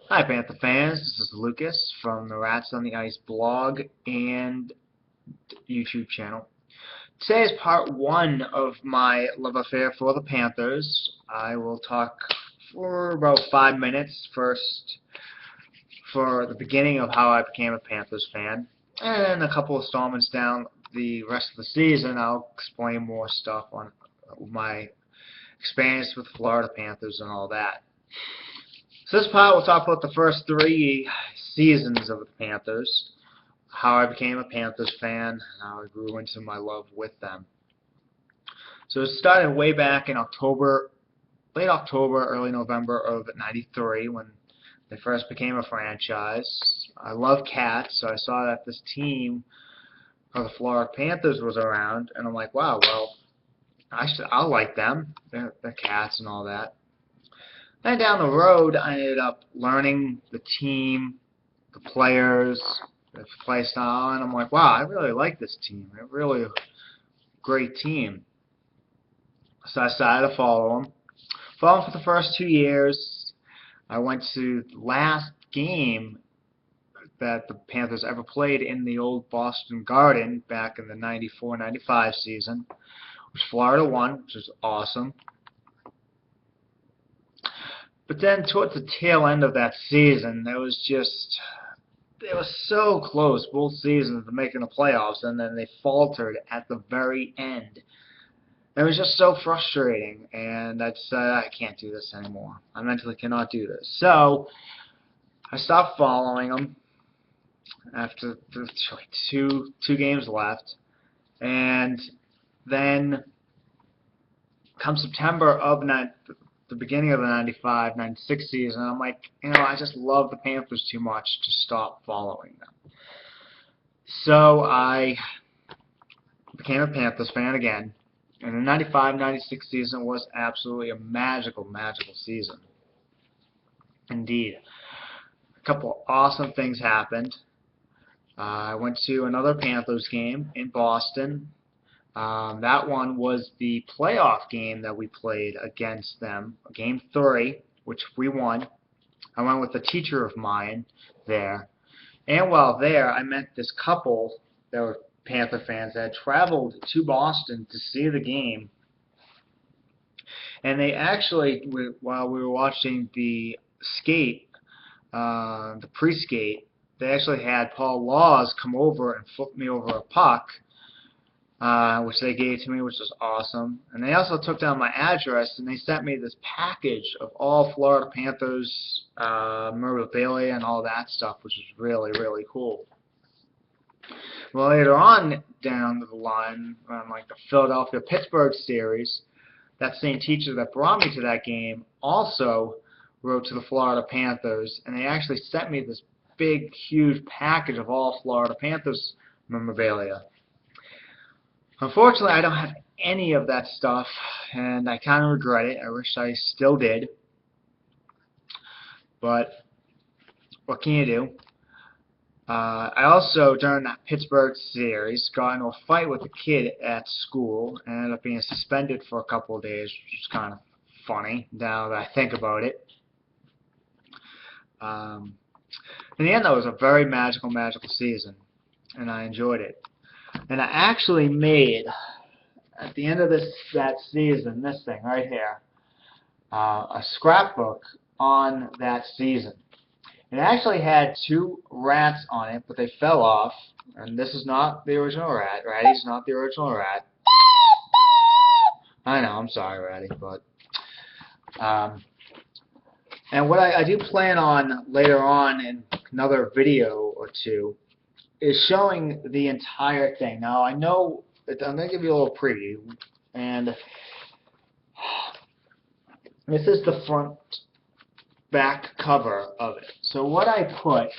Hi, Panther fans. This is Lucas from the Rats on the Ice blog and YouTube channel. Today is part one of my love affair for the Panthers. I will talk for about 5 minutes first for the beginning of how I became a Panthers fan, and a couple of installments down the rest of the season. I'll explain more stuff on my experience with the Florida Panthers and all that. So this part we'll talk about the first 3 seasons of the Panthers, how I became a Panthers fan, and how I grew into my love with them. So it started way back in October, late October, early November of '93 when they first became a franchise. I love cats, so I saw that this team of the Florida Panthers was around, and I'm like, wow, well, I'll like them. They're cats and all that. Then down the road, I ended up learning the team, the players, the play style, and I'm like, wow, I really like this team. They're really a great team. So I decided to follow them. Follow them for the first 2 years. I went to the last game that the Panthers ever played in the old Boston Garden back in the '94-'95 season, which Florida won, which was awesome. But then towards the tail end of that season, it was so close both seasons to making the playoffs, and then they faltered at the very end. It was just so frustrating, and I decided I can't do this anymore. I mentally cannot do this. So I stopped following them after the two games left, and then come September of the beginning of the '95-'96 season, I'm like, I just love the Panthers too much to stop following them. So I became a Panthers fan again. And the '95-'96 season was absolutely a magical, magical season. Indeed. A couple of awesome things happened. I went to another Panthers game in Boston. That one was the playoff game that we played against them, Game 3, which we won. I went with a teacher of mine there. And while there, I met this couple that were Panther fans that had traveled to Boston to see the game. And they actually, while we were watching the skate, the pre-skate, they actually had Paul Laws come over and flip me over a puck, which they gave to me, which was awesome. And they also took down my address, and they sent me this package of all Florida Panthers memorabilia and all that stuff, which was really, really cool. Well, later on down the line, on like the Philadelphia-Pittsburgh series, that same teacher that brought me to that game also wrote to the Florida Panthers, and they actually sent me this big, huge package of all Florida Panthers memorabilia. Unfortunately, I don't have any of that stuff, and I kind of regret it. I wish I still did. But what can you do? I also, during that Pittsburgh series, got into a fight with a kid at school and ended up being suspended for a couple of days, which is kind of funny now that I think about it. In the end, though, it was a very magical, magical season, and I enjoyed it. And I actually made, at the end of that season, this thing right here, a scrapbook on that season. It actually had 2 rats on it, but they fell off. And this is not the original rat. Ratty's not the original rat. I know, I'm sorry, Ratty, but and what I do plan on later on in another video or two is showing the entire thing. Now I know I'm going to give you a little preview, and this is the front back cover of it. So what I put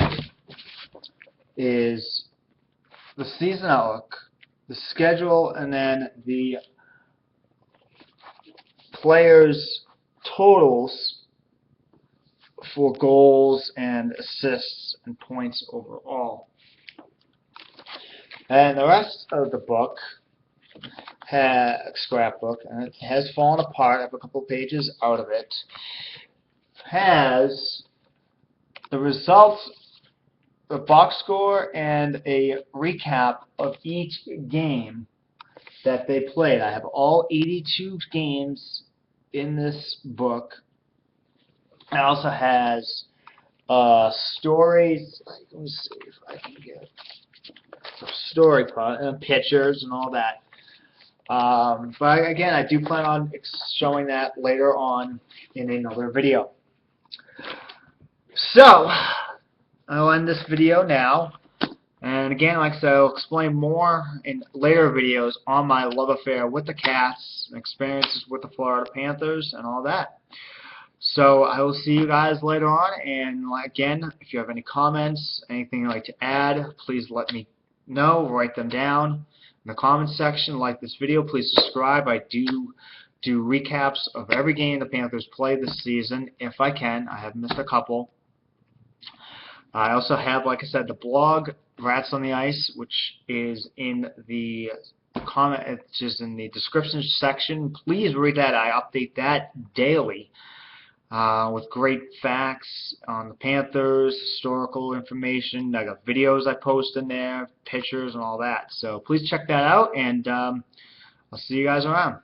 is the season outlook, the schedule, and then the players' totals for goals and assists and points overall. And the rest of the book, scrapbook, and it has fallen apart. I have a couple pages out of it. Has the results, the box score, and a recap of each game that they played. I have all 82 games in this book. It also has stories. Let me see if I can get some story pictures and all that. But again, I do plan on showing that later on in another video. So, I'll end this video now. And again, like I said, I'll explain more in later videos on my love affair with the Cats, experiences with the Florida Panthers, and all that. So I will see you guys later on. And again, if you have any comments, anything you'd like to add, please let me know. Write them down in the comments section. Like this video. Please subscribe. I do recaps of every game the Panthers play this season, if I can. I have missed a couple. I also have, like I said, the blog Rats on the Ice, which is in the in the description section. Please read that. I update that daily with great facts on the Panthers, historical information. I got videos I post in there, pictures, and all that. So please check that out, and I'll see you guys around.